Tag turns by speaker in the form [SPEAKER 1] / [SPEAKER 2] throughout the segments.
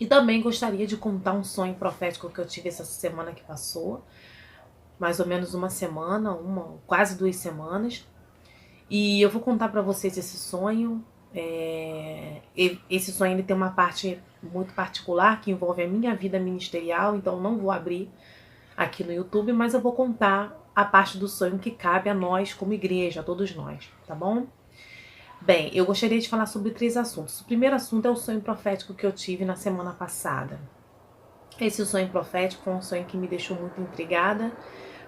[SPEAKER 1] E também gostaria de contar um sonho profético que eu tive essa semana que passou, mais ou menos uma semana, quase 2 semanas. E eu vou contar para vocês esse sonho. Esse sonho ele tem uma parte muito particular que envolve a minha vida ministerial, então não vou abrir aqui no YouTube, mas eu vou contar a parte do sonho que cabe a nós como igreja, a todos nós, tá bom? Bem, eu gostaria de falar sobre 3 assuntos. O primeiro assunto é o sonho profético que eu tive na semana passada. Esse sonho profético foi um sonho que me deixou muito intrigada,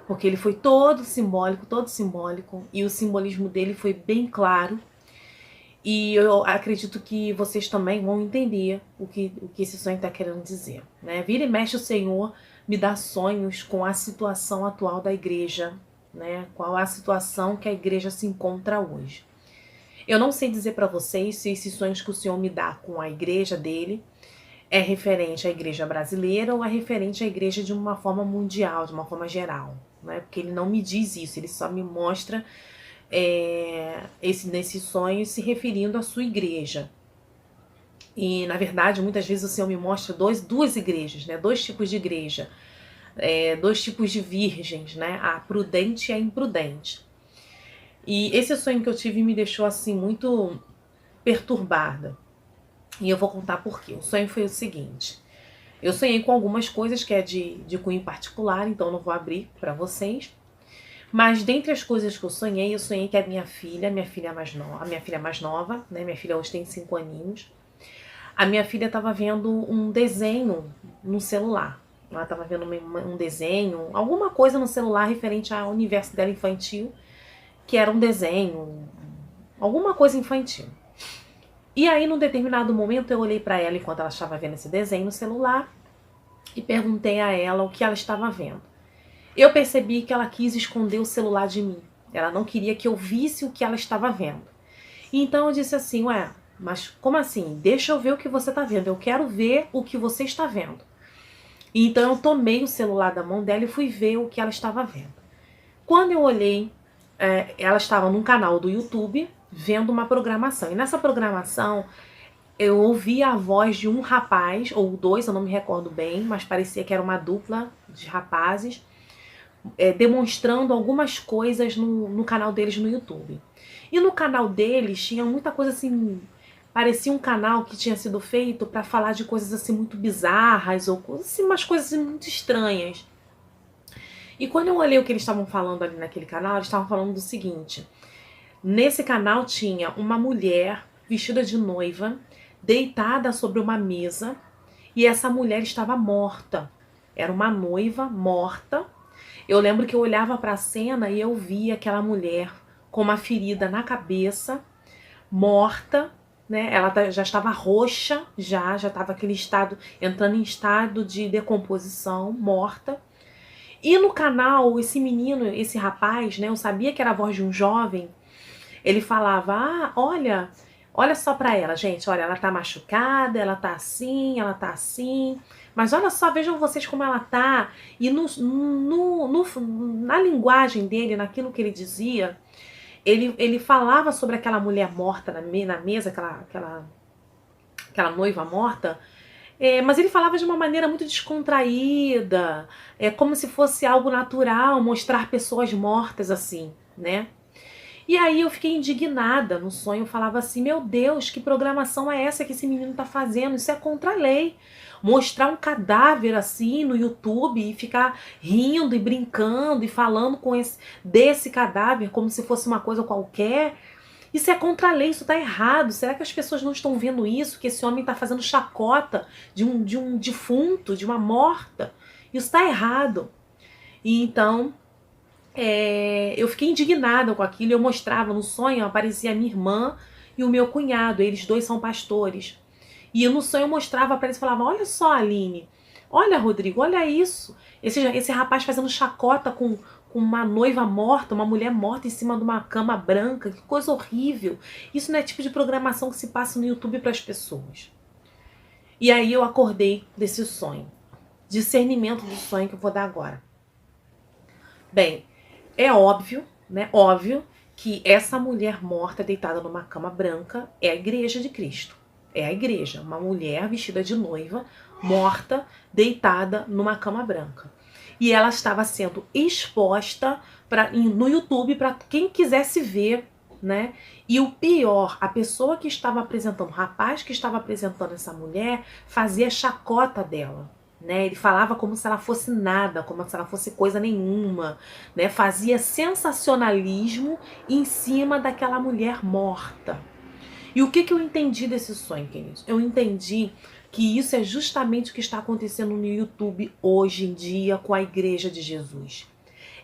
[SPEAKER 1] porque ele foi todo simbólico, e o simbolismo dele foi bem claro. E eu acredito que vocês também vão entender o que esse sonho está querendo dizer, né? Vira e mexe o Senhor me dá sonhos com a situação atual da igreja, né? Qual a situação que a igreja se encontra hoje. Eu não sei dizer para vocês se esses sonhos que o Senhor me dá com a igreja dele é referente à igreja brasileira ou é referente à igreja de uma forma mundial, de uma forma geral, né? Porque ele não me diz isso, ele só me mostra nesse sonho se referindo à sua igreja. E na verdade muitas vezes o Senhor me mostra duas igrejas, né? 2 tipos de igreja, 2 tipos de virgens, né? A prudente e a imprudente. E esse sonho que eu tive me deixou assim muito perturbada. E eu vou contar por quê. O sonho foi o seguinte: eu sonhei com algumas coisas que é de cunho particular, então não vou abrir para vocês. Mas dentre as coisas que eu sonhei que a minha filha mais nova, né? Minha filha hoje tem 5 aninhos. A minha filha estava vendo um desenho no celular. Ela estava vendo um desenho, alguma coisa no celular referente ao universo dela infantil, que era um desenho, alguma coisa infantil. E aí, num determinado momento, eu olhei para ela enquanto ela estava vendo esse desenho no celular e perguntei a ela o que ela estava vendo. Eu percebi que ela quis esconder o celular de mim. Ela não queria que eu visse o que ela estava vendo. Então eu disse assim: ué, mas como assim? Deixa eu ver o que você está vendo. Eu quero ver o que você está vendo. Então eu tomei o celular da mão dela e fui ver o que ela estava vendo. Quando eu olhei, ela estava num canal do YouTube vendo uma programação. E nessa programação eu ouvi a voz de um rapaz, ou 2, eu não me recordo bem, mas parecia que era uma dupla de rapazes, demonstrando algumas coisas no canal deles no YouTube. E no canal deles tinha muita coisa assim, parecia um canal que tinha sido feito para falar de coisas assim muito bizarras, ou assim, umas coisas assim, muito estranhas. E quando eu olhei o que eles estavam falando ali naquele canal, eles estavam falando do seguinte: nesse canal tinha uma mulher vestida de noiva, deitada sobre uma mesa, e essa mulher estava morta. Era uma noiva morta. Eu lembro que eu olhava para a cena e eu via aquela mulher com uma ferida na cabeça, morta, né? Ela já estava roxa, já estava aquele estado, entrando em estado de decomposição, morta. E no canal, esse menino, esse rapaz, né? Eu sabia que era a voz de um jovem. Ele falava: ah, olha só pra ela, gente, olha, ela tá machucada, ela tá assim, mas olha só, vejam vocês como ela tá. E na linguagem dele, naquilo que ele dizia, ele falava sobre aquela mulher morta na mesa, aquela noiva morta, mas ele falava de uma maneira muito descontraída, como se fosse algo natural mostrar pessoas mortas assim, né? E aí eu fiquei indignada no sonho, eu falava assim: meu Deus, que programação é essa que esse menino tá fazendo? Isso é contra a lei. Mostrar um cadáver assim no YouTube e ficar rindo e brincando e falando desse cadáver como se fosse uma coisa qualquer, isso é contra a lei, isso tá errado. Será que as pessoas não estão vendo isso? Que esse homem tá fazendo chacota de um defunto, de uma morta? Isso tá errado. E então eu fiquei indignada com aquilo. Eu mostrava no sonho, aparecia a minha irmã e o meu cunhado, eles 2 são pastores. E no sonho eu mostrava para eles e falava: olha só, Aline, olha, Rodrigo, olha isso. Esse rapaz fazendo chacota com uma noiva morta, uma mulher morta em cima de uma cama branca, que coisa horrível. Isso não é tipo de programação que se passa no YouTube para as pessoas. E aí eu acordei desse sonho. Discernimento do sonho que eu vou dar agora. Bem, é óbvio, né? Óbvio que essa mulher morta deitada numa cama branca é a igreja de Cristo. É a igreja, uma mulher vestida de noiva morta, deitada numa cama branca. E ela estava sendo exposta no YouTube para quem quisesse ver, né? E o pior, a pessoa que estava apresentando, o rapaz que estava apresentando essa mulher, fazia chacota dela. Né? Ele falava como se ela fosse nada, como se ela fosse coisa nenhuma, né? Fazia sensacionalismo em cima daquela mulher morta. E o que eu entendi desse sonho, queridos? Eu entendi que isso é justamente o que está acontecendo no YouTube hoje em dia com a Igreja de Jesus.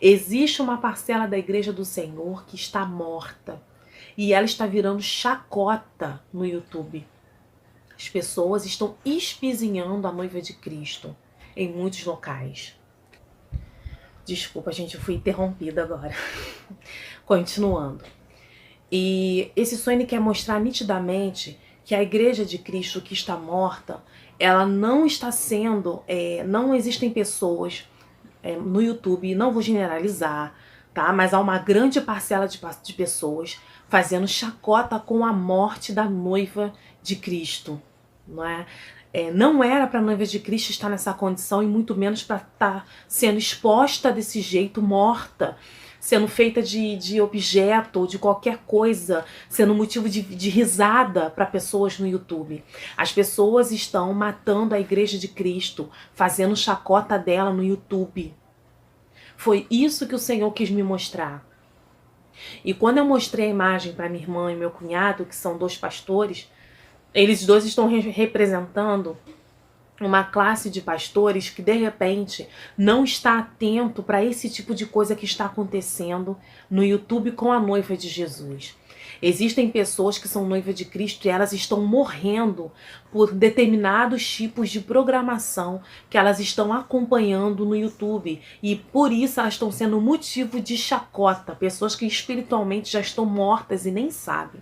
[SPEAKER 1] Existe uma parcela da Igreja do Senhor que está morta e ela está virando chacota no YouTube. As pessoas estão espizinhando a noiva de Cristo em muitos locais. Desculpa, gente, eu fui interrompida agora. Continuando. E esse sonho quer mostrar nitidamente que a Igreja de Cristo que está morta, ela não está sendo, não existem pessoas no YouTube, não vou generalizar, tá? Mas há uma grande parcela de pessoas fazendo chacota com a morte da noiva de Cristo, não é? Não era para a noiva de Cristo estar nessa condição e muito menos para estar sendo exposta desse jeito, morta, sendo feita de objeto ou de qualquer coisa, sendo motivo de risada para pessoas no YouTube. As pessoas estão matando a Igreja de Cristo, fazendo chacota dela no YouTube. Foi isso que o Senhor quis me mostrar. E quando eu mostrei a imagem para minha irmã e meu cunhado, que são 2 pastores, eles 2 estão representando uma classe de pastores que de repente não está atento para esse tipo de coisa que está acontecendo no YouTube com a noiva de Jesus. Existem pessoas que são noiva de Cristo e elas estão morrendo por determinados tipos de programação que elas estão acompanhando no YouTube. E por isso elas estão sendo motivo de chacota. Pessoas que espiritualmente já estão mortas e nem sabem.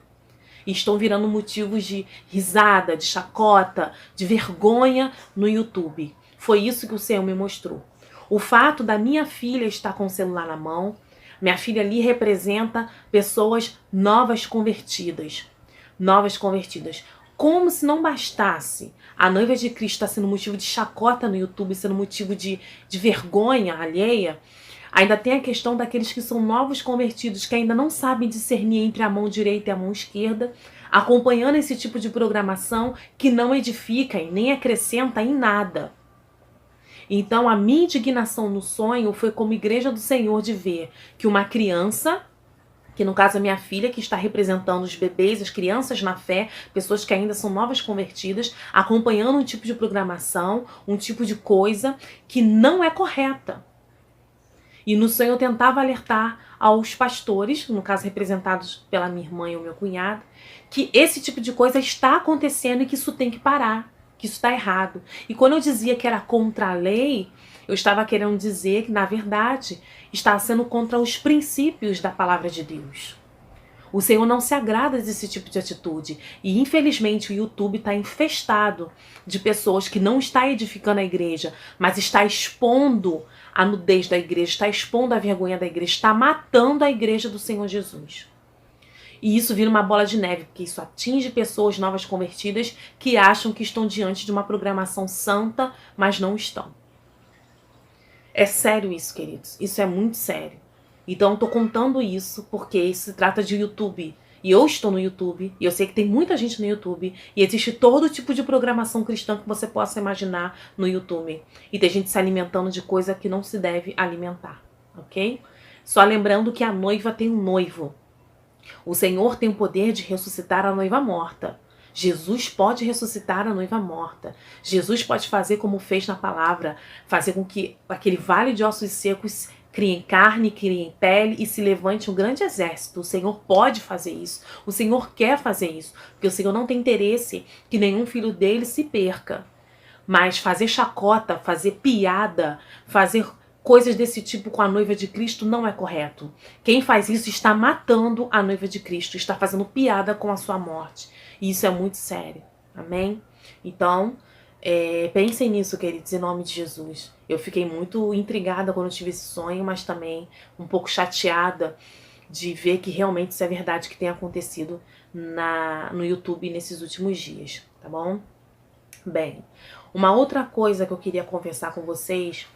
[SPEAKER 1] E estão virando motivos de risada, de chacota, de vergonha no YouTube. Foi isso que o Senhor me mostrou. O fato da minha filha estar com o celular na mão, minha filha ali representa pessoas novas convertidas. Novas convertidas. Como se não bastasse a noiva de Cristo estar sendo motivo de chacota no YouTube, sendo motivo de vergonha alheia, ainda tem a questão daqueles que são novos convertidos, que ainda não sabem discernir entre a mão direita e a mão esquerda, acompanhando esse tipo de programação que não edifica e nem acrescenta em nada. Então a minha indignação no sonho foi como Igreja do Senhor de ver que uma criança, que no caso é minha filha, que está representando os bebês, as crianças na fé, pessoas que ainda são novas convertidas, acompanhando um tipo de programação, um tipo de coisa que não é correta. E no sonho eu tentava alertar aos pastores, no caso representados pela minha irmã e o meu cunhado, que esse tipo de coisa está acontecendo e que isso tem que parar, que isso está errado. E quando eu dizia que era contra a lei, eu estava querendo dizer que, na verdade, está sendo contra os princípios da palavra de Deus. O Senhor não se agrada desse tipo de atitude. E, infelizmente, o YouTube está infestado de pessoas que não está edificando a igreja, mas está expondo a nudez da igreja, está expondo a vergonha da igreja, está matando a igreja do Senhor Jesus. E isso vira uma bola de neve, porque isso atinge pessoas novas convertidas que acham que estão diante de uma programação santa, mas não estão. É sério isso, queridos. Isso é muito sério. Então eu tô contando isso porque se trata de YouTube. E eu estou no YouTube, e eu sei que tem muita gente no YouTube, e existe todo tipo de programação cristã que você possa imaginar no YouTube. E tem gente se alimentando de coisa que não se deve alimentar, ok? Só lembrando que a noiva tem um noivo. O Senhor tem o poder de ressuscitar a noiva morta. Jesus pode ressuscitar a noiva morta. Jesus pode fazer como fez na palavra, fazer com que aquele vale de ossos secos criem carne, criem pele e se levante um grande exército. O Senhor pode fazer isso. O Senhor quer fazer isso. Porque o Senhor não tem interesse que nenhum filho dele se perca. Mas fazer chacota, fazer piada, fazer coisas desse tipo com a noiva de Cristo não é correto. Quem faz isso está matando a noiva de Cristo, está fazendo piada com a sua morte. E isso é muito sério. Amém? Então, pensem nisso, queridos, em nome de Jesus. Eu fiquei muito intrigada quando eu tive esse sonho, mas também um pouco chateada de ver que realmente isso é verdade que tem acontecido no YouTube nesses últimos dias, tá bom? Bem, uma outra coisa que eu queria conversar com vocês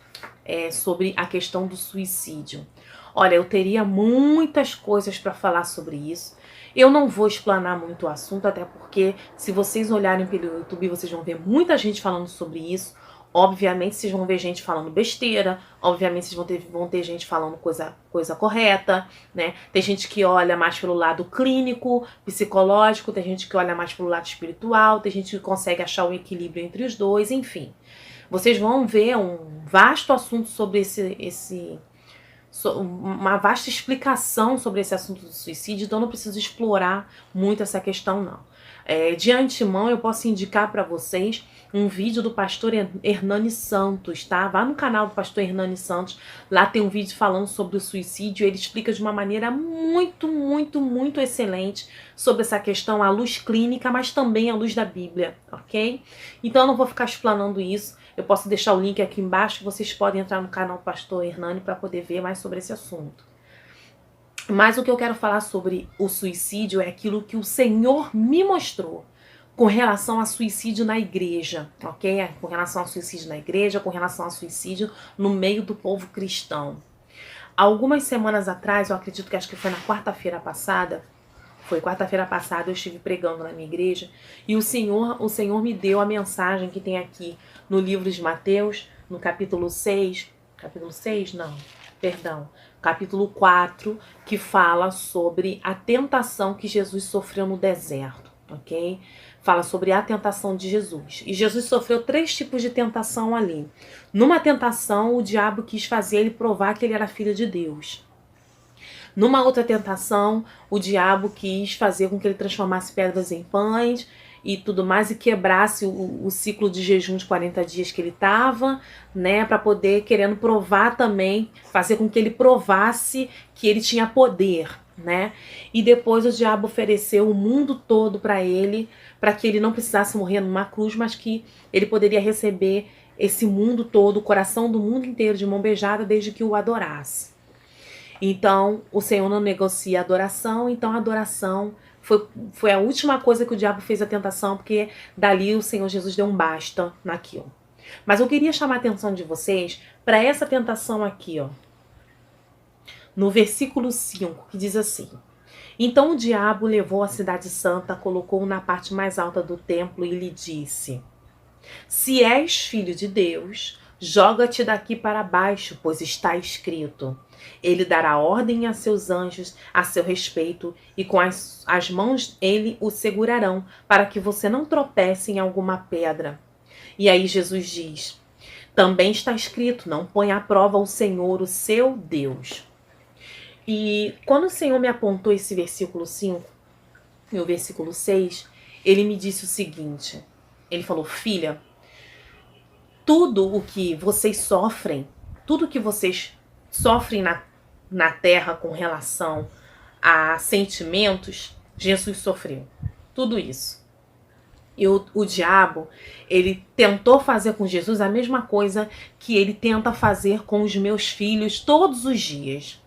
[SPEAKER 1] é sobre a questão do suicídio. Olha, eu teria muitas coisas para falar sobre isso. Eu não vou explanar muito o assunto, até porque se vocês olharem pelo YouTube, vocês vão ver muita gente falando sobre isso. Obviamente, vocês vão ver gente falando besteira. Obviamente, vocês vão ter gente falando coisa correta, né? Tem gente que olha mais pelo lado clínico, psicológico. Tem gente que olha mais pelo lado espiritual. Tem gente que consegue achar um equilíbrio entre os dois, enfim. Vocês vão ver um vasto assunto sobre uma vasta explicação sobre esse assunto do suicídio, então eu não preciso explorar muito essa questão, não. De antemão, eu posso indicar para vocês um vídeo do pastor Hernani Santos, tá? Vá no canal do pastor Hernani Santos, lá tem um vídeo falando sobre o suicídio, ele explica de uma maneira muito, muito, muito excelente sobre essa questão à luz clínica, mas também à luz da Bíblia, ok? Então eu não vou ficar explanando isso. Eu posso deixar o link aqui embaixo, vocês podem entrar no canal do pastor Hernani para poder ver mais sobre esse assunto. Mas o que eu quero falar sobre o suicídio é aquilo que o Senhor me mostrou com relação a suicídio na igreja, ok? Com relação a suicídio na igreja, com relação a suicídio no meio do povo cristão. Algumas semanas atrás, eu acredito que acho que foi na quarta-feira passada, eu estive pregando na minha igreja e o Senhor me deu a mensagem que tem aqui no livro de Mateus, no capítulo 4, que fala sobre a tentação que Jesus sofreu no deserto, ok? Fala sobre a tentação de Jesus. E Jesus sofreu 3 tipos de tentação ali. Numa tentação, o diabo quis fazer ele provar que ele era filho de Deus. Numa outra tentação, o diabo quis fazer com que ele transformasse pedras em pães e tudo mais, e quebrasse o ciclo de jejum de 40 dias que ele estava, né, para poder, querendo provar também, fazer com que ele provasse que ele tinha poder, né? E depois o diabo ofereceu o mundo todo para que ele não precisasse morrer numa cruz, mas que ele poderia receber esse mundo todo, o coração do mundo inteiro de mão beijada, desde que o adorasse. Então, o Senhor não negocia a adoração, então a adoração foi a última coisa que o diabo fez a tentação, porque dali o Senhor Jesus deu um basta naquilo. Mas eu queria chamar a atenção de vocês para essa tentação aqui, ó, no versículo 5, que diz assim: Então o diabo levou a cidade santa, colocou-o na parte mais alta do templo e lhe disse: Se és filho de Deus, joga-te daqui para baixo, pois está escrito: Ele dará ordem a seus anjos a seu respeito, e com as mãos ele o segurarão, para que você não tropece em alguma pedra. E aí Jesus diz: Também está escrito: Não ponha à prova o Senhor, o seu Deus. E quando o Senhor me apontou esse versículo 5 e o versículo 6, ele me disse o seguinte, ele falou: Filha, tudo o que vocês sofrem na terra com relação a sentimentos, Jesus sofreu. Tudo isso. E o diabo, ele tentou fazer com Jesus a mesma coisa que ele tenta fazer com os meus filhos todos os dias.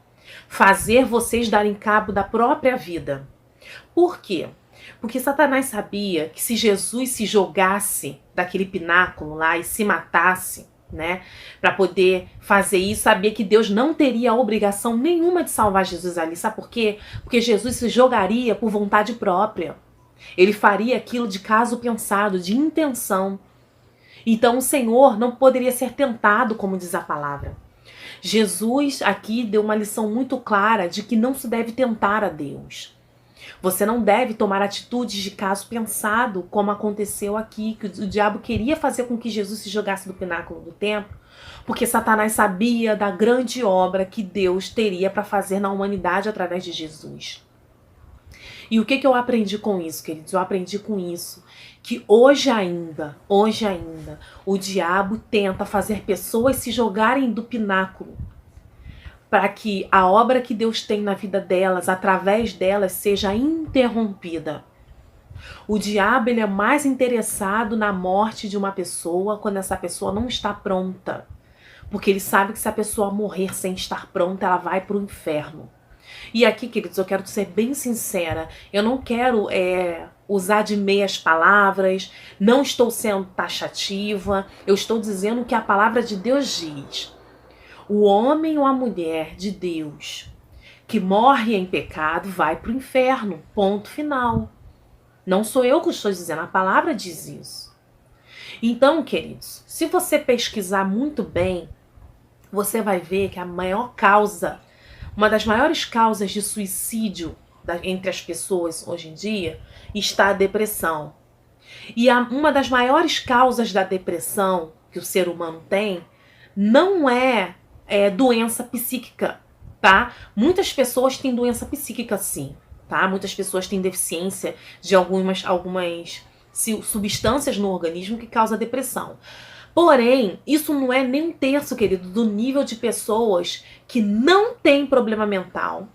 [SPEAKER 1] Fazer vocês darem cabo da própria vida. Por quê? Porque Satanás sabia que se Jesus se jogasse daquele pináculo lá e se matasse, né, para poder fazer isso, sabia que Deus não teria obrigação nenhuma de salvar Jesus ali. Sabe por quê? Porque Jesus se jogaria por vontade própria. Ele faria aquilo de caso pensado, de intenção. Então o Senhor não poderia ser tentado, como diz a palavra. Jesus aqui deu uma lição muito clara de que não se deve tentar a Deus. Você não deve tomar atitudes de caso pensado, como aconteceu aqui, que o diabo queria fazer com que Jesus se jogasse do pináculo do templo, porque Satanás sabia da grande obra que Deus teria para fazer na humanidade através de Jesus. E o que eu aprendi com isso, queridos? Eu aprendi com isso que hoje ainda, o diabo tenta fazer pessoas se jogarem do pináculo para que a obra que Deus tem na vida delas, através delas, seja interrompida. O diabo, ele é mais interessado na morte de uma pessoa quando essa pessoa não está pronta. Porque ele sabe que se a pessoa morrer sem estar pronta, ela vai para o inferno. E aqui, queridos, eu quero ser bem sincera. Eu não quero usar de meias palavras, não estou sendo taxativa, eu estou dizendo o que a palavra de Deus diz. O homem ou a mulher de Deus que morre em pecado vai para o inferno, ponto final. Não sou eu que estou dizendo, a palavra diz isso. Então, queridos, se você pesquisar muito bem, você vai ver que a maior causa, uma das maiores causas de suicídio entre as pessoas hoje em dia, está a depressão. E uma das maiores causas da depressão que o ser humano tem não é doença psíquica, tá? Muitas pessoas têm doença psíquica, sim, tá? Muitas pessoas têm deficiência de algumas substâncias no organismo que causam depressão. Porém, isso não é nem um terço, querido, do nível de pessoas que não têm problema mental,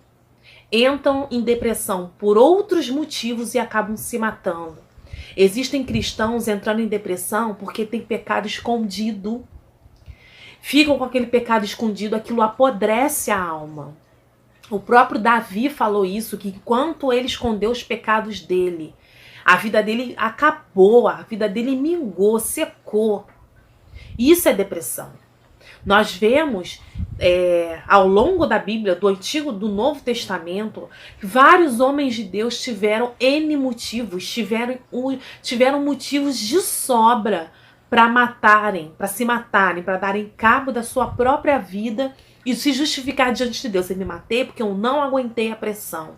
[SPEAKER 1] entram em depressão por outros motivos e acabam se matando. Existem cristãos entrando em depressão porque tem pecado escondido. Ficam com aquele pecado escondido, aquilo apodrece a alma. O próprio Davi falou isso, que enquanto ele escondeu os pecados dele, a vida dele acabou, a vida dele mingou, secou. Isso é depressão. Nós vemos ao longo da Bíblia, do Antigo e do Novo Testamento, vários homens de Deus tiveram N motivos, tiveram motivos de sobra para se matarem, para darem cabo da sua própria vida e se justificar diante de Deus. Eu me matei porque eu não aguentei a pressão.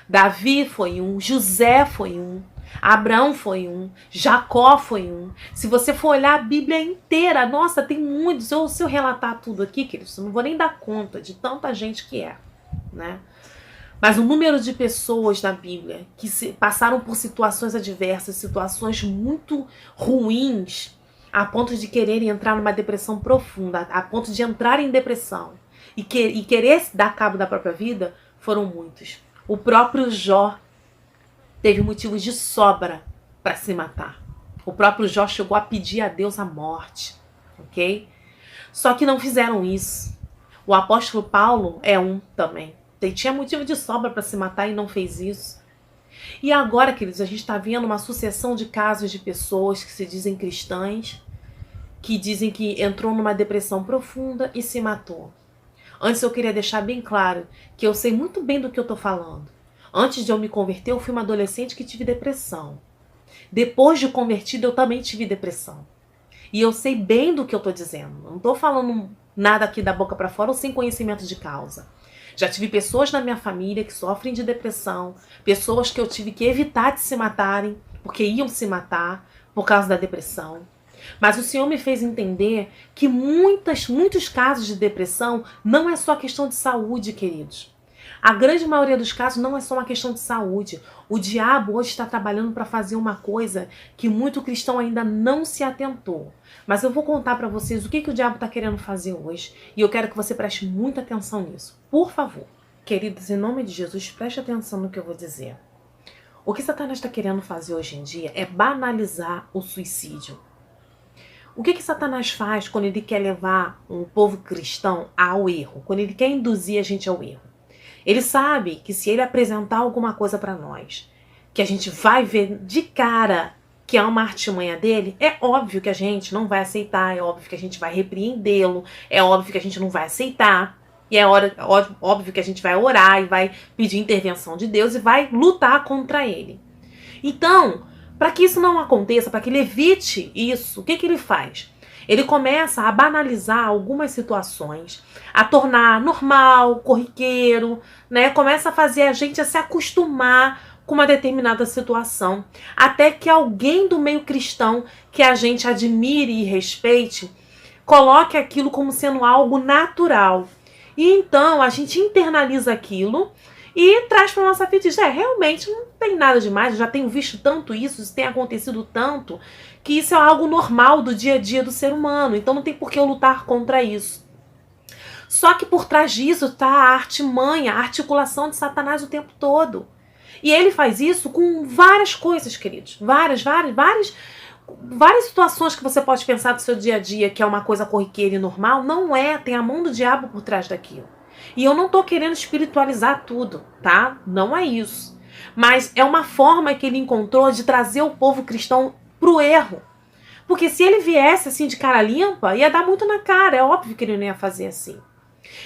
[SPEAKER 1] Davi foi um, José foi um, Abraão foi um, Jacó foi um. Se você for olhar a Bíblia inteira, nossa, tem muitos. Se eu relatar tudo aqui, queridos, eu não vou nem dar conta de tanta gente que é, né? Mas o número de pessoas na Bíblia que passaram por situações adversas, situações muito ruins, a ponto de quererem entrar numa depressão profunda, a ponto de entrar em depressão e querer dar cabo da própria vida, foram muitos. O próprio Jó teve motivos de sobra para se matar. O próprio Jó chegou a pedir a Deus a morte, ok? Só que não fizeram isso. O apóstolo Paulo é um também. Ele tinha motivo de sobra para se matar e não fez isso. E agora, queridos, a gente está vendo uma sucessão de casos de pessoas que se dizem cristãs, que dizem que entrou numa depressão profunda e se matou. Antes eu queria deixar bem claro que eu sei muito bem do que eu estou falando. Antes de eu me converter, eu fui uma adolescente que tive depressão. Depois de convertida, eu também tive depressão. E eu sei bem do que eu estou dizendo. Não estou falando nada aqui da boca para fora ou sem conhecimento de causa. Já tive pessoas na minha família que sofrem de depressão, pessoas que eu tive que evitar de se matarem, porque iam se matar por causa da depressão. Mas o Senhor me fez entender que muitos casos de depressão não é só questão de saúde, queridos. A grande maioria dos casos não é só uma questão de saúde. O diabo hoje está trabalhando para fazer uma coisa que muito cristão ainda não se atentou. Mas eu vou contar para vocês o que o diabo está querendo fazer hoje. E eu quero que você preste muita atenção nisso. Por favor, queridos, em nome de Jesus, preste atenção no que eu vou dizer. O que Satanás está querendo fazer hoje em dia é banalizar o suicídio. O que Satanás faz quando ele quer levar um povo cristão ao erro? Quando ele quer induzir a gente ao erro? Ele sabe que se ele apresentar alguma coisa para nós, que a gente vai ver de cara que é uma artimanha dele, é óbvio que a gente não vai aceitar, é óbvio que a gente vai repreendê-lo, é óbvio que a gente não vai aceitar, e é óbvio que a gente vai orar e vai pedir intervenção de Deus e vai lutar contra ele. Então, para que isso não aconteça, para que ele evite isso, o que ele faz? Ele começa a banalizar algumas situações, a tornar normal, corriqueiro, né? Começa a fazer a gente a se acostumar com uma determinada situação, até que alguém do meio cristão que a gente admire e respeite, coloque aquilo como sendo algo natural. E então a gente internaliza aquilo e traz para nossa vida e diz, realmente não tem nada demais, eu já tenho visto tanto isso tem acontecido tanto, que isso é algo normal do dia a dia do ser humano, então não tem por que eu lutar contra isso. Só que por trás disso está a artimanha, a articulação de Satanás o tempo todo. E ele faz isso com várias coisas, queridos. Várias situações que você pode pensar do seu dia a dia, que é uma coisa corriqueira e normal, não é, tem a mão do diabo por trás daquilo. E eu não tô querendo espiritualizar tudo, tá? Não é isso. Mas é uma forma que ele encontrou de trazer o povo cristão pro erro. Porque se ele viesse assim de cara limpa, ia dar muito na cara. É óbvio que ele não ia fazer assim.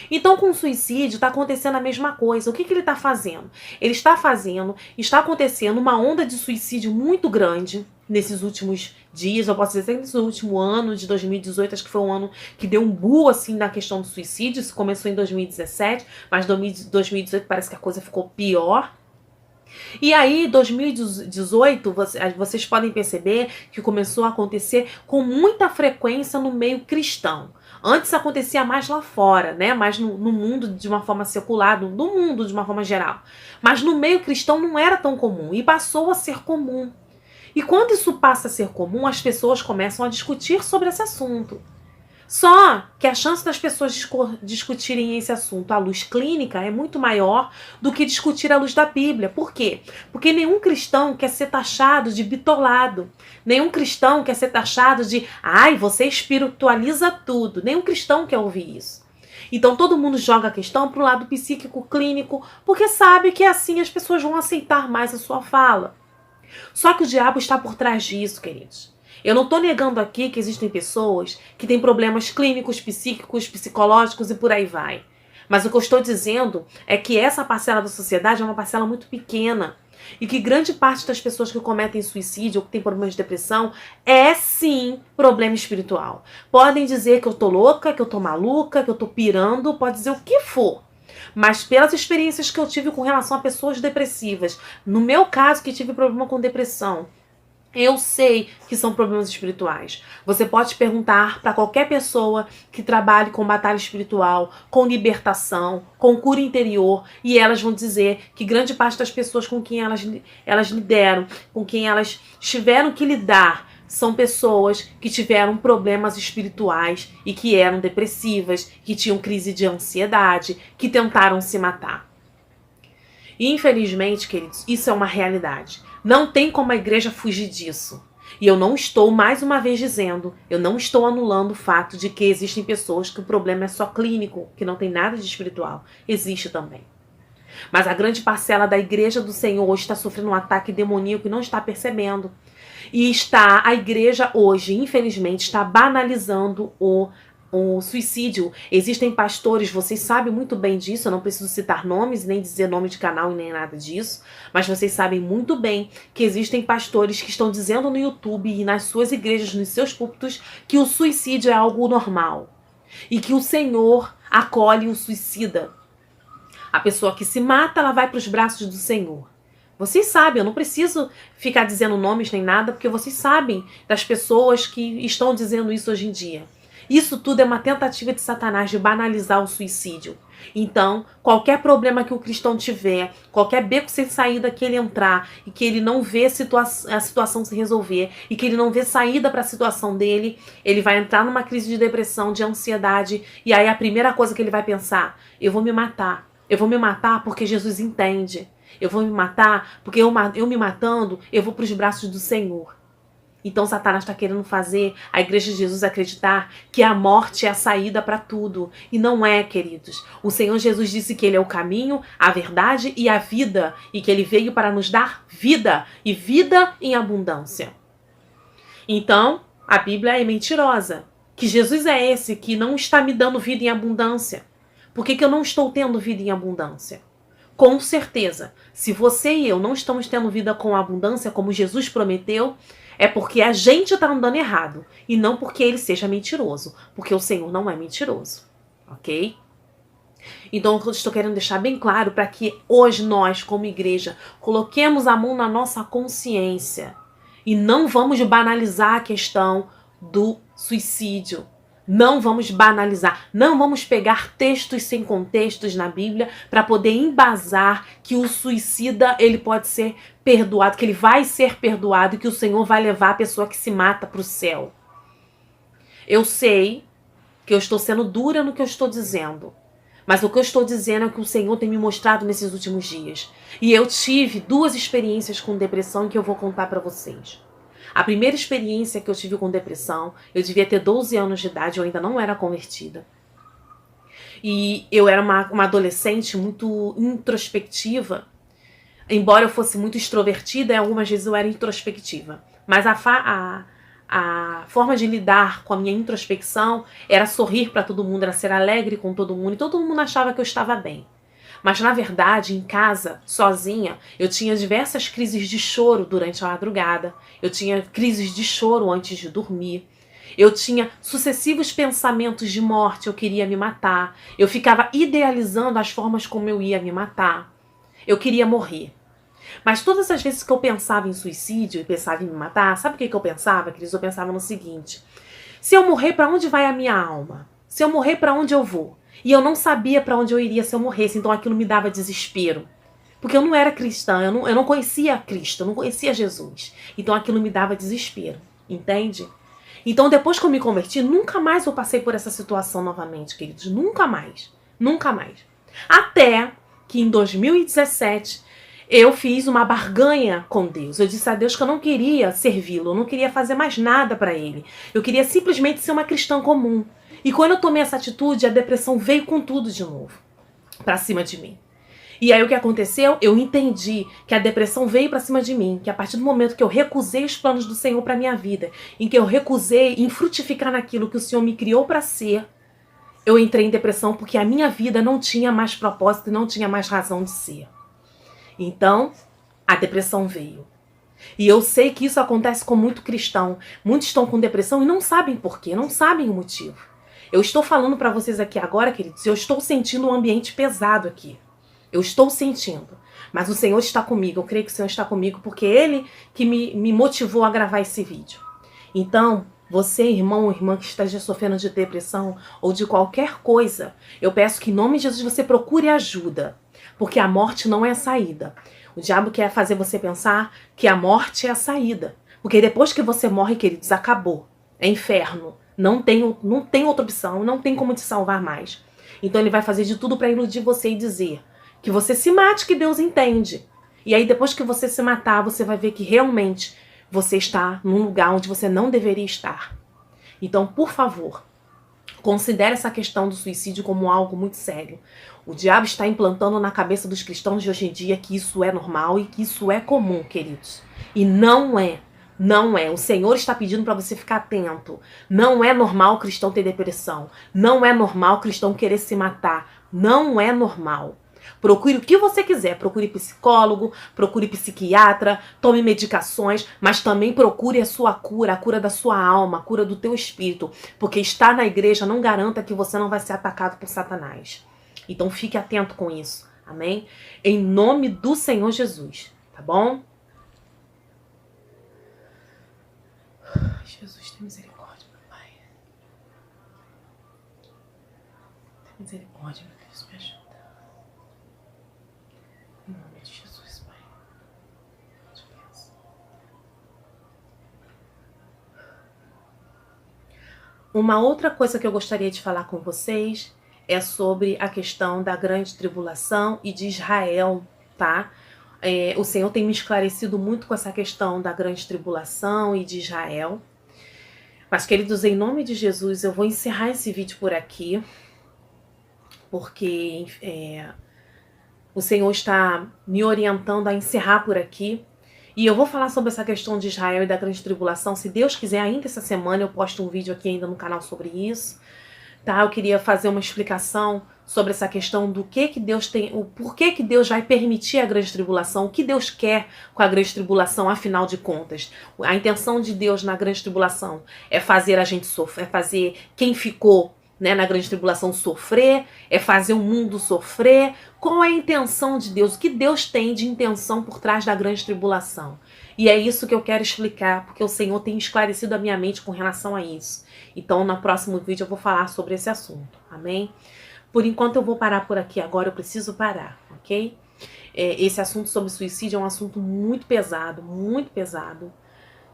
[SPEAKER 1] Então, com o suicídio, está acontecendo a mesma coisa. O que ele está fazendo? Ele está acontecendo uma onda de suicídio muito grande nesses últimos dias, eu posso dizer nesse último ano de 2018, acho que foi um ano que deu um boom assim na questão do suicídio. Isso começou em 2017, mas 2018 parece que a coisa ficou pior. E aí, 2018, vocês podem perceber que começou a acontecer com muita frequência no meio cristão. Antes acontecia mais lá fora, né? Mais no mundo de uma forma secular, no mundo de uma forma geral. Mas no meio cristão não era tão comum e passou a ser comum. E quando isso passa a ser comum, as pessoas começam a discutir sobre esse assunto. Só que a chance das pessoas discutirem esse assunto à luz clínica é muito maior do que discutir à luz da Bíblia. Por quê? Porque nenhum cristão quer ser taxado de bitolado. Nenhum cristão quer ser taxado de ai, você espiritualiza tudo. Nenhum cristão quer ouvir isso. Então todo mundo joga a questão para o lado psíquico, clínico, porque sabe que assim as pessoas vão aceitar mais a sua fala. Só que o diabo está por trás disso, queridos. Eu não estou negando aqui que existem pessoas que têm problemas clínicos, psíquicos, psicológicos e por aí vai. Mas o que eu estou dizendo é que essa parcela da sociedade é uma parcela muito pequena. E que grande parte das pessoas que cometem suicídio ou que têm problemas de depressão é sim problema espiritual. Podem dizer que eu tô louca, que eu tô maluca, que eu tô pirando, pode dizer o que for. Mas pelas experiências que eu tive com relação a pessoas depressivas, no meu caso que tive problema com depressão, eu sei que são problemas espirituais. Você pode perguntar para qualquer pessoa que trabalhe com batalha espiritual, com libertação, com cura interior, e elas vão dizer que grande parte das pessoas com quem elas lideram, com quem elas tiveram que lidar, são pessoas que tiveram problemas espirituais e que eram depressivas, que tinham crise de ansiedade, que tentaram se matar. E infelizmente, queridos, isso é uma realidade. Não tem como a igreja fugir disso. E eu não estou, mais uma vez dizendo, eu não estou anulando o fato de que existem pessoas que o problema é só clínico, que não tem nada de espiritual. Existe também. Mas a grande parcela da igreja do Senhor hoje está sofrendo um ataque demoníaco e não está percebendo. E a igreja hoje, infelizmente, está banalizando o suicídio. Existem pastores, vocês sabem muito bem disso, eu não preciso citar nomes, nem dizer nome de canal e nem nada disso, mas vocês sabem muito bem que existem pastores que estão dizendo no YouTube e nas suas igrejas, nos seus púlpitos, que o suicídio é algo normal e que o Senhor acolhe o suicida. A pessoa que se mata, ela vai para os braços do Senhor. Vocês sabem, eu não preciso ficar dizendo nomes nem nada, porque vocês sabem das pessoas que estão dizendo isso hoje em dia. Isso tudo é uma tentativa de Satanás de banalizar o suicídio. Então, qualquer problema que o cristão tiver, qualquer beco sem saída que ele entrar e que ele não vê a situação se resolver e que ele não vê saída para a situação dele, ele vai entrar numa crise de depressão, de ansiedade, e aí a primeira coisa que ele vai pensar, eu vou me matar. Eu vou me matar porque Jesus entende. Eu vou me matar porque eu me matando, eu vou para os braços do Senhor. Então Satanás está querendo fazer a igreja de Jesus acreditar que a morte é a saída para tudo. E não é, queridos. O Senhor Jesus disse que Ele é o caminho, a verdade e a vida. E que Ele veio para nos dar vida. E vida em abundância. Então, a Bíblia é mentirosa. Que Jesus é esse que não está me dando vida em abundância. Por que eu não estou tendo vida em abundância? Com certeza, se você e eu não estamos tendo vida com abundância como Jesus prometeu, é porque a gente está andando errado e não porque ele seja mentiroso, porque o Senhor não é mentiroso, ok? Então eu estou querendo deixar bem claro para que hoje nós, como igreja, coloquemos a mão na nossa consciência e não vamos banalizar a questão do suicídio. Não vamos banalizar, não vamos pegar textos sem contextos na Bíblia para poder embasar que o suicida ele pode ser perdoado, que ele vai ser perdoado e que o Senhor vai levar a pessoa que se mata para o céu. Eu sei que eu estou sendo dura no que eu estou dizendo, mas o que eu estou dizendo é que o Senhor tem me mostrado nesses últimos dias. E eu tive 2 experiências com depressão que eu vou contar para vocês. A primeira experiência que eu tive com depressão, eu devia ter 12 anos de idade, eu ainda não era convertida. E eu era uma adolescente muito introspectiva. Embora eu fosse muito extrovertida, algumas vezes eu era introspectiva. Mas a forma de lidar com a minha introspecção era sorrir para todo mundo, era ser alegre com todo mundo, e todo mundo achava que eu estava bem. Mas, na verdade, em casa, sozinha, eu tinha diversas crises de choro durante a madrugada, eu tinha crises de choro antes de dormir, eu tinha sucessivos pensamentos de morte, eu queria me matar, eu ficava idealizando as formas como eu ia me matar, eu queria morrer. Mas todas as vezes que eu pensava em suicídio e pensava em me matar, sabe o que eu pensava, queridos? Eu pensava no seguinte: se eu morrer, para onde vai a minha alma? Se eu morrer, para onde eu vou? E eu não sabia para onde eu iria se eu morresse, então aquilo me dava desespero. Porque eu não era cristã, eu não conhecia Cristo, eu não conhecia Jesus. Então aquilo me dava desespero, entende? Então depois que eu me converti, nunca mais eu passei por essa situação novamente, queridos. Nunca mais. Nunca mais. Até que em 2017 eu fiz uma barganha com Deus. Eu disse a Deus que eu não queria servi-lo, eu não queria fazer mais nada para ele. Eu queria simplesmente ser uma cristã comum. E quando eu tomei essa atitude, a depressão veio com tudo de novo para cima de mim. E aí o que aconteceu? Eu entendi que a depressão veio para cima de mim, que a partir do momento que eu recusei os planos do Senhor para minha vida, em que eu recusei em frutificar naquilo que o Senhor me criou para ser, eu entrei em depressão porque a minha vida não tinha mais propósito e não tinha mais razão de ser. Então, a depressão veio. E eu sei que isso acontece com muito cristão. Muitos estão com depressão e não sabem por quê, não sabem o motivo. Eu estou falando para vocês aqui agora, queridos, eu estou sentindo um ambiente pesado aqui. Eu estou sentindo. Mas o Senhor está comigo. Eu creio que o Senhor está comigo porque Ele que me motivou a gravar esse vídeo. Então, você, irmão ou irmã que esteja sofrendo de depressão ou de qualquer coisa, eu peço que em nome de Jesus você procure ajuda. Porque a morte não é a saída. O diabo quer fazer você pensar que a morte é a saída. Porque depois que você morre, queridos, acabou. É inferno. Não tem outra opção, não tem como te salvar mais. Então ele vai fazer de tudo para iludir você e dizer que você se mate, que Deus entende. E aí depois que você se matar, você vai ver que realmente você está num lugar onde você não deveria estar. Então, por favor, considere essa questão do suicídio como algo muito sério. O diabo está implantando na cabeça dos cristãos de hoje em dia que isso é normal e que isso é comum, queridos. E não é. Não é. O Senhor está pedindo para você ficar atento. Não é normal o cristão ter depressão. Não é normal o cristão querer se matar. Não é normal. Procure o que você quiser, procure psicólogo, procure psiquiatra, tome medicações, mas também procure a sua cura, a cura da sua alma, a cura do teu espírito, porque estar na igreja não garanta que você não vai ser atacado por Satanás. Então fique atento com isso, amém? Em nome do Senhor Jesus, tá bom? Jesus, tem misericórdia, meu Pai. Tem misericórdia, meu Deus, me ajuda. Em nome de Jesus, Pai. Te peço. Uma outra coisa que eu gostaria de falar com vocês é sobre a questão da grande tribulação e de Israel, tá? O Senhor tem me esclarecido muito com essa questão da grande tribulação e de Israel. Mas, queridos, em nome de Jesus, eu vou encerrar esse vídeo por aqui, porque o Senhor está me orientando a encerrar por aqui. E eu vou falar sobre essa questão de Israel e da grande tribulação. Se Deus quiser, ainda essa semana eu posto um vídeo aqui ainda no canal sobre isso. Tá? Eu queria fazer uma explicação sobre essa questão do que Deus tem, o porquê que Deus vai permitir a grande tribulação, o que Deus quer com a grande tribulação, afinal de contas. A intenção de Deus na grande tribulação é fazer a gente sofrer, é fazer quem ficou, né, na grande tribulação sofrer, é fazer o mundo sofrer. Qual é a intenção de Deus? O que Deus tem de intenção por trás da grande tribulação? E é isso que eu quero explicar, porque o Senhor tem esclarecido a minha mente com relação a isso. Então, no próximo vídeo eu vou falar sobre esse assunto, amém? Por enquanto eu vou parar por aqui agora, eu preciso parar, ok? Esse assunto sobre suicídio é um assunto muito pesado,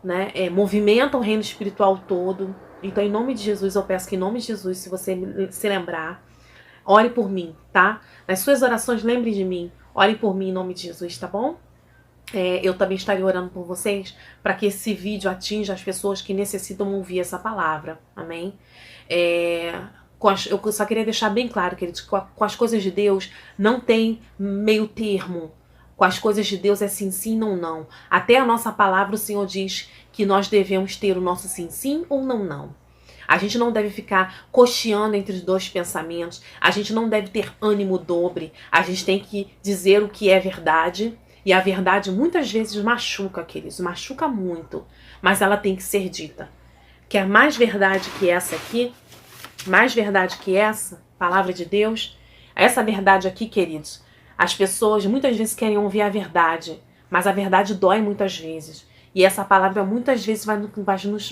[SPEAKER 1] né? Movimenta o reino espiritual todo. Então, em nome de Jesus, eu peço que em nome de Jesus, se você se lembrar, ore por mim, tá? Nas suas orações, lembre de mim, ore por mim em nome de Jesus, tá bom? Eu também estarei orando por vocês para que esse vídeo atinja as pessoas que necessitam ouvir essa palavra, amém? Eu só queria deixar bem claro, queridos, que com as coisas de Deus não tem meio termo. Com as coisas de Deus é sim, sim, não, não. Até a nossa palavra o Senhor diz que nós devemos ter o nosso sim, sim ou não, não. A gente não deve ficar cocheando entre os dois pensamentos. A gente não deve ter ânimo dobre. A gente tem que dizer o que é verdade. E a verdade muitas vezes machuca, queridos. Machuca muito. Mas ela tem que ser dita. Que é mais verdade que essa aqui, mais verdade que essa, palavra de Deus, essa verdade aqui, queridos, as pessoas muitas vezes querem ouvir a verdade, mas a verdade dói muitas vezes. E essa palavra muitas vezes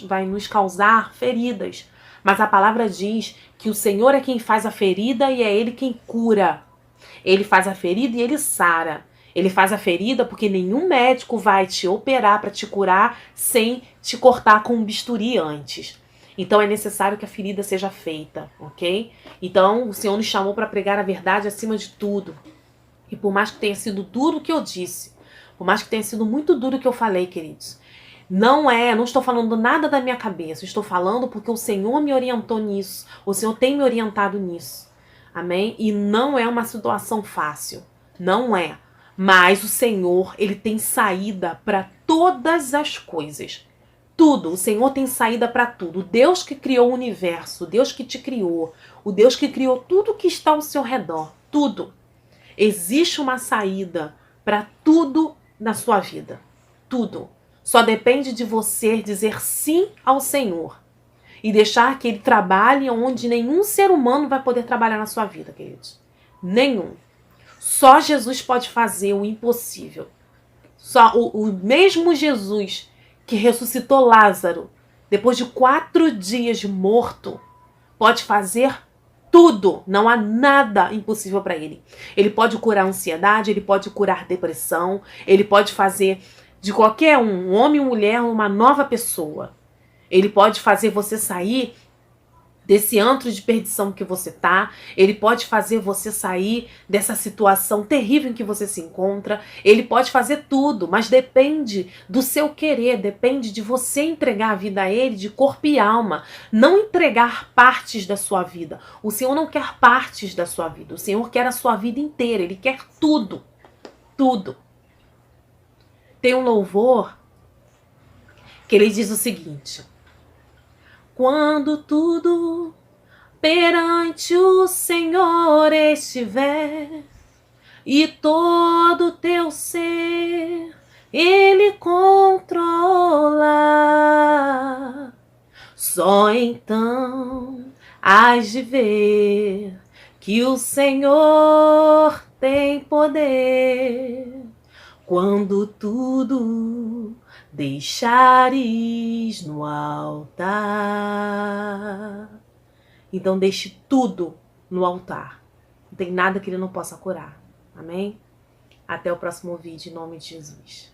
[SPEAKER 1] vai nos causar feridas. Mas a palavra diz que o Senhor é quem faz a ferida e é Ele quem cura. Ele faz a ferida e Ele sara. Ele faz a ferida porque nenhum médico vai te operar para te curar sem te cortar com um bisturi antes. Então é necessário que a ferida seja feita, ok? Então o Senhor nos chamou para pregar a verdade acima de tudo. E por mais que tenha sido duro o que eu disse, por mais que tenha sido muito duro o que eu falei, queridos, não estou falando nada da minha cabeça, estou falando porque o Senhor me orientou nisso, o Senhor tem me orientado nisso, amém? E não é uma situação fácil, não é, mas o Senhor, Ele tem saída para todas as coisas, tudo, o Senhor tem saída para tudo, o Deus que criou o universo, o Deus que te criou, o Deus que criou tudo que está ao seu redor, tudo. Existe uma saída para tudo na sua vida. Tudo. Só depende de você dizer sim ao Senhor. E deixar que Ele trabalhe onde nenhum ser humano vai poder trabalhar na sua vida, queridos. Nenhum. Só Jesus pode fazer o impossível. Só o mesmo Jesus que ressuscitou Lázaro, depois de 4 dias morto, pode fazer tudo, não há nada impossível para ele. Ele pode curar ansiedade, ele pode curar depressão, ele pode fazer de qualquer um homem ou mulher, uma nova pessoa. Ele pode fazer você sair desse antro de perdição que você tá, ele pode fazer você sair dessa situação terrível em que você se encontra, ele pode fazer tudo, mas depende do seu querer, depende de você entregar a vida a ele de corpo e alma, não entregar partes da sua vida. O Senhor não quer partes da sua vida, o Senhor quer a sua vida inteira, Ele quer tudo, tudo. Tem um louvor que ele diz o seguinte: quando tudo perante o Senhor estiver e todo teu ser Ele controla, só então hás de ver que o Senhor tem poder. Quando tudo deixares no altar. Então deixe tudo no altar. Não tem nada que Ele não possa curar. Amém? Até o próximo vídeo, em nome de Jesus.